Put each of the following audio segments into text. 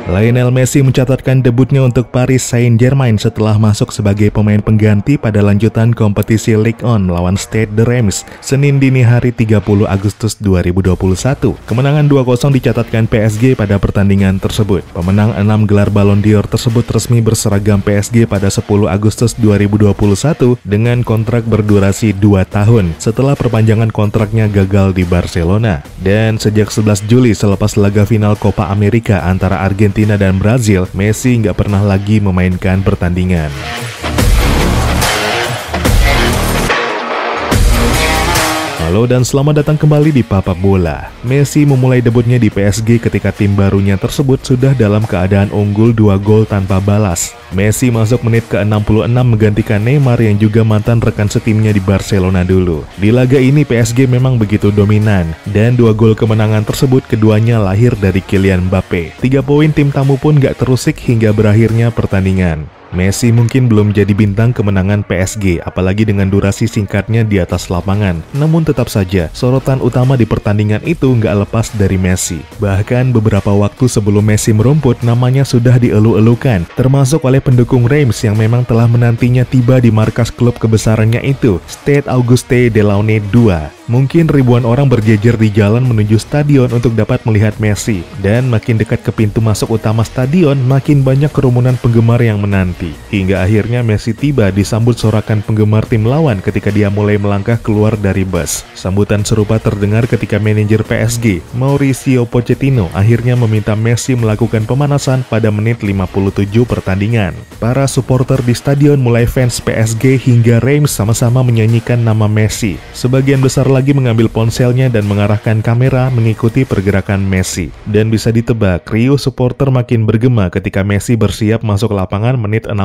Lionel Messi mencatatkan debutnya untuk Paris Saint-Germain setelah masuk sebagai pemain pengganti pada lanjutan kompetisi Ligue 1 melawan Stade de Reims Senin dini hari 30 Agustus 2021. Kemenangan 2-0 dicatatkan PSG pada pertandingan tersebut. Pemenang 6 gelar Ballon d'Or tersebut resmi berseragam PSG pada 10 Agustus 2021 dengan kontrak berdurasi 2 tahun setelah perpanjangan kontraknya gagal di Barcelona. Dan sejak 11 Juli selepas laga final Copa America antara Argentina dan Brazil, Messi nggak pernah lagi memainkan pertandingan. Halo dan selamat datang kembali di Papak Bola. Messi memulai debutnya di PSG ketika tim barunya tersebut sudah dalam keadaan unggul 2 gol tanpa balas. Messi masuk menit ke-66 menggantikan Neymar yang juga mantan rekan setimnya di Barcelona dulu. Di laga ini PSG memang begitu dominan, dan 2 gol kemenangan tersebut keduanya lahir dari Kylian Mbappe. 3 poin tim tamu pun gak terusik hingga berakhirnya pertandingan. Messi mungkin belum jadi bintang kemenangan PSG, apalagi dengan durasi singkatnya di atas lapangan. Namun tetap saja, sorotan utama di pertandingan itu nggak lepas dari Messi. Bahkan beberapa waktu sebelum Messi merumput, namanya sudah dielu-elukan, termasuk oleh pendukung Reims yang memang telah menantinya tiba di markas klub kebesarannya itu, Stade Auguste Delaunay II. Mungkin ribuan orang berjejer di jalan menuju stadion untuk dapat melihat Messi. Dan makin dekat ke pintu masuk utama stadion, makin banyak kerumunan penggemar yang menanti. Hingga akhirnya Messi tiba disambut sorakan penggemar tim lawan ketika dia mulai melangkah keluar dari bus. Sambutan serupa terdengar ketika manajer PSG, Mauricio Pochettino, akhirnya meminta Messi melakukan pemanasan pada menit 57 pertandingan. Para supporter di stadion mulai fans PSG hingga Reims sama-sama menyanyikan nama Messi. Sebagian besar lagi mengambil ponselnya dan mengarahkan kamera mengikuti pergerakan Messi. Dan bisa ditebak, riuh supporter makin bergema ketika Messi bersiap masuk lapangan menit 60.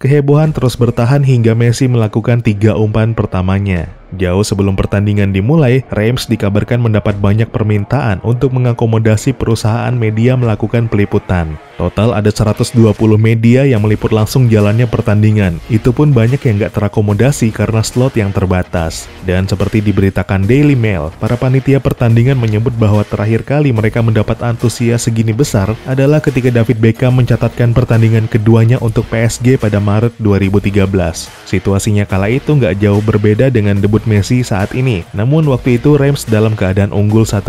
Kehebohan terus bertahan hingga Messi melakukan 3 umpan pertamanya. Jauh sebelum pertandingan dimulai, Reims dikabarkan mendapat banyak permintaan untuk mengakomodasi perusahaan media melakukan peliputan. Total ada 120 media yang meliput langsung jalannya pertandingan. Itu pun banyak yang nggak terakomodasi karena slot yang terbatas. Dan seperti diberitakan Daily Mail, para panitia pertandingan menyebut bahwa terakhir kali mereka mendapat antusias segini besar adalah ketika David Beckham mencatatkan pertandingan keduanya untuk PSG pada Maret 2013. Situasinya kala itu nggak jauh berbeda dengan debut Messi saat ini. Namun waktu itu Reims dalam keadaan unggul 1-0.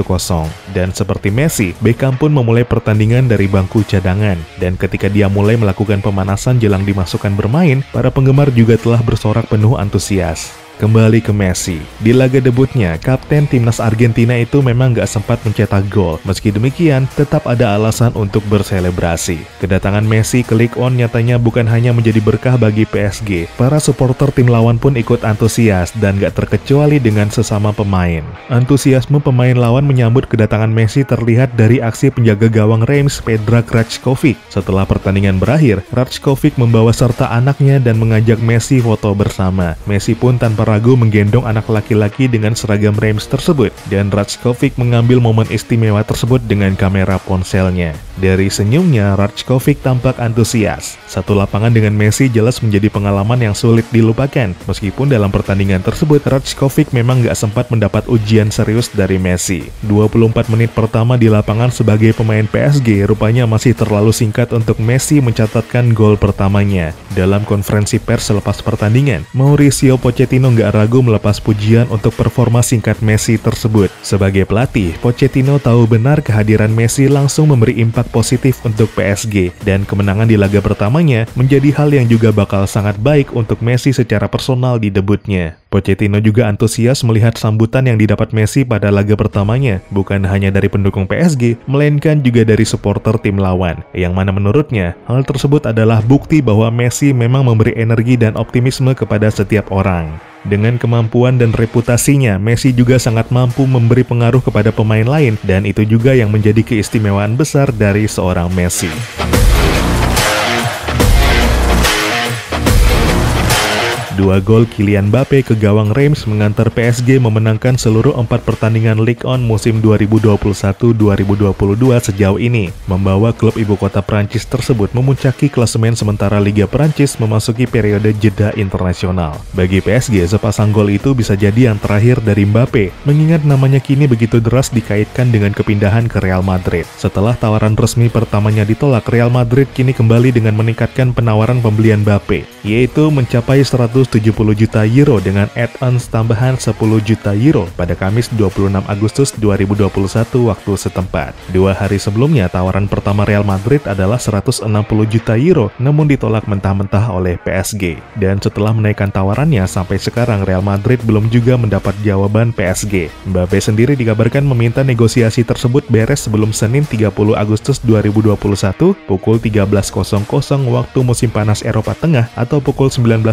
Dan seperti Messi, Beckham pun memulai pertandingan dari bangku cadangan. Dan ketika dia mulai melakukan pemanasan jelang dimasukkan bermain, para penggemar juga telah bersorak penuh antusias. Kembali ke Messi. Di laga debutnya, kapten timnas Argentina itu memang gak sempat mencetak gol. Meski demikian, tetap ada alasan untuk berselebrasi. Kedatangan Messi ke Ligue 1 nyatanya bukan hanya menjadi berkah bagi PSG. Para supporter tim lawan pun ikut antusias dan gak terkecuali dengan sesama pemain. Antusiasme pemain lawan menyambut kedatangan Messi terlihat dari aksi penjaga gawang Reims, Predrag Rajkovic. Setelah pertandingan berakhir, Rajkovic membawa serta anaknya dan mengajak Messi foto bersama. Messi pun tanpa ragu menggendong anak laki-laki dengan seragam Reims tersebut, dan Rajkovic mengambil momen istimewa tersebut dengan kamera ponselnya. Dari senyumnya, Rajkovic tampak antusias. Satu lapangan dengan Messi jelas menjadi pengalaman yang sulit dilupakan. Meskipun dalam pertandingan tersebut, Rajkovic memang gak sempat mendapat ujian serius dari Messi. 24 menit pertama di lapangan sebagai pemain PSG rupanya masih terlalu singkat untuk Messi mencatatkan gol pertamanya. Dalam konferensi pers selepas pertandingan, Mauricio Pochettino nggak ragu melepas pujian untuk performa singkat Messi tersebut. Sebagai pelatih, Pochettino tahu benar kehadiran Messi langsung memberi impak positif untuk PSG, dan kemenangan di laga pertamanya menjadi hal yang juga bakal sangat baik untuk Messi secara personal di debutnya. Pochettino juga antusias melihat sambutan yang didapat Messi pada laga pertamanya, bukan hanya dari pendukung PSG, melainkan juga dari supporter tim lawan, yang mana menurutnya, hal tersebut adalah bukti bahwa Messi memang memberi energi dan optimisme kepada setiap orang. Dengan kemampuan dan reputasinya, Messi juga sangat mampu memberi pengaruh kepada pemain lain, dan itu juga yang menjadi keistimewaan besar dari seorang Messi. 2 gol Kylian Mbappe ke gawang Reims mengantar PSG memenangkan seluruh 4 pertandingan Ligue 1 musim 2021-2022 sejauh ini, membawa klub ibu kota Prancis tersebut memuncaki klasemen sementara Liga Prancis memasuki periode jeda internasional. Bagi PSG, sepasang gol itu bisa jadi yang terakhir dari Mbappe, mengingat namanya kini begitu deras dikaitkan dengan kepindahan ke Real Madrid. Setelah tawaran resmi pertamanya ditolak, Real Madrid kini kembali dengan meningkatkan penawaran pembelian Mbappe, yaitu mencapai 170 juta euro dengan add-ons tambahan 10 juta euro pada Kamis 26 Agustus 2021 waktu setempat. 2 hari sebelumnya, tawaran pertama Real Madrid adalah 160 juta euro, namun ditolak mentah-mentah oleh PSG. Dan setelah menaikkan tawarannya, sampai sekarang Real Madrid belum juga mendapat jawaban PSG. Mbappe sendiri dikabarkan meminta negosiasi tersebut beres sebelum Senin 30 Agustus 2021 pukul 13.00 waktu musim panas Eropa Tengah atau pukul 19.00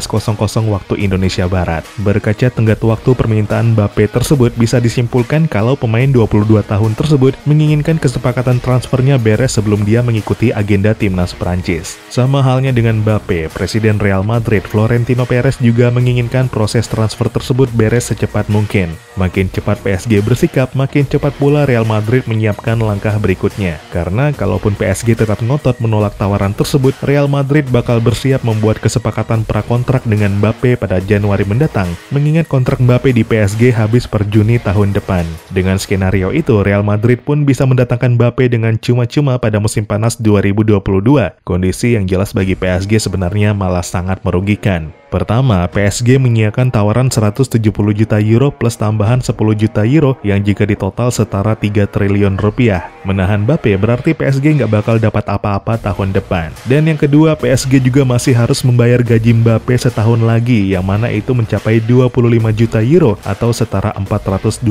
waktu Indonesia Barat. Berkaca tenggat waktu permintaan Mbappe tersebut, bisa disimpulkan kalau pemain 22 tahun tersebut menginginkan kesepakatan transfernya beres sebelum dia mengikuti agenda timnas Prancis. Sama halnya dengan Mbappe, Presiden Real Madrid Florentino Perez juga menginginkan proses transfer tersebut beres secepat mungkin. Makin cepat PSG bersikap, makin cepat pula Real Madrid menyiapkan langkah berikutnya. Karena kalaupun PSG tetap ngotot menolak tawaran tersebut, Real Madrid bakal bersiap membuat kesepakatan prakontrak dengan Mbappe pada Januari mendatang, mengingat kontrak Mbappe di PSG habis per Juni tahun depan. Dengan skenario itu, Real Madrid pun bisa mendatangkan Mbappe dengan cuma-cuma pada musim panas 2022. Kondisi yang jelas bagi PSG sebenarnya malah sangat merugikan. Pertama, PSG menyiapkan tawaran 170 juta euro plus tambahan 10 juta euro yang jika ditotal setara 3 triliun rupiah. Menahan Mbappe berarti PSG nggak bakal dapat apa-apa tahun depan. Dan yang kedua, PSG juga masih harus membayar gaji Mbappe setahun lagi, yang mana itu mencapai 25 juta euro atau setara 422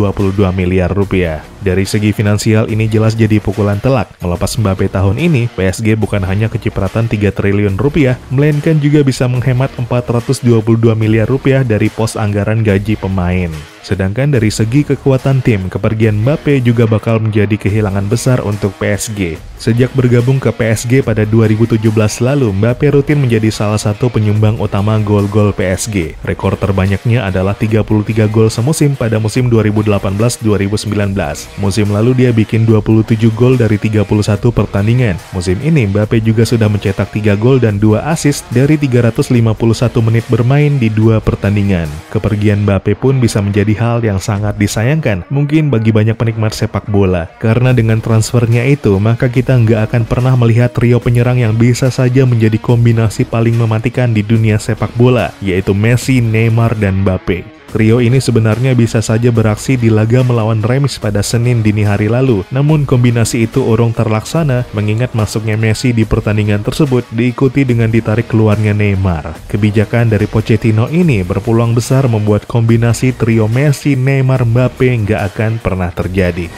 miliar rupiah. Dari segi finansial ini jelas jadi pukulan telak. Melepas Mbappe tahun ini, PSG bukan hanya kecipratan 3 triliun rupiah, melainkan juga bisa menghemat 422 miliar rupiah dari pos anggaran gaji pemain. Sedangkan dari segi kekuatan tim, kepergian Mbappe juga bakal menjadi kehilangan besar untuk PSG. Sejak bergabung ke PSG pada 2017 lalu, Mbappe rutin menjadi salah satu penyumbang utama gol-gol PSG. Rekor terbanyaknya adalah 33 gol semusim pada musim 2018-2019. Musim lalu dia bikin 27 gol dari 31 pertandingan. Musim ini Mbappe juga sudah mencetak 3 gol dan 2 assist dari 351 menit bermain di 2 pertandingan. Kepergian Mbappe pun bisa menjadi hal yang sangat disayangkan mungkin bagi banyak penikmat sepak bola, karena dengan transfernya itu maka kita nggak akan pernah melihat trio penyerang yang bisa saja menjadi kombinasi paling mematikan di dunia sepak bola, yaitu Messi, Neymar, dan Mbappe. Trio ini sebenarnya bisa saja beraksi di laga melawan Reims pada Senin dini hari lalu, namun kombinasi itu urung terlaksana mengingat masuknya Messi di pertandingan tersebut diikuti dengan ditarik keluarnya Neymar. Kebijakan dari Pochettino ini berpeluang besar membuat kombinasi trio Messi, Neymar, Mbappe nggak akan pernah terjadi.